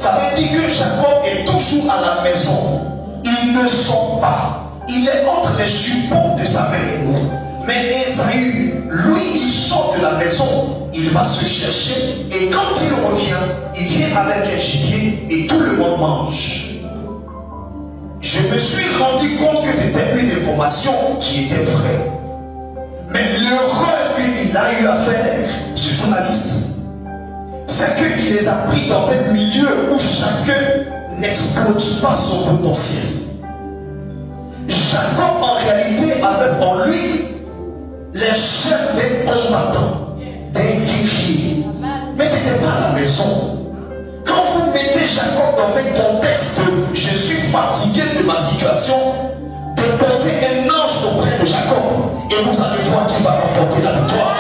Ça veut dire que Jacob est toujours à la maison. Il ne sort pas. Il est entre les jupons de sa mère. Mais Ésaü, lui, il sort de la maison. Il va se chercher. Et quand il revient, il vient avec un gibier et tout le monde mange. Je me suis rendu compte que c'était une information qui était vraie. Mais l'erreur qu'il a eu à faire, ce journaliste, c'est qu'il les a pris dans un milieu où chacun n'expose pas son potentiel. Jacob, en réalité, avait en lui les chefs des combattants, des guerriers. Mais ce n'était pas la maison. Quand vous mettez Jacob dans un contexte, je suis fatigué de ma situation, déposez un ange auprès de Jacob et vous allez voir qu'il va remporter la victoire.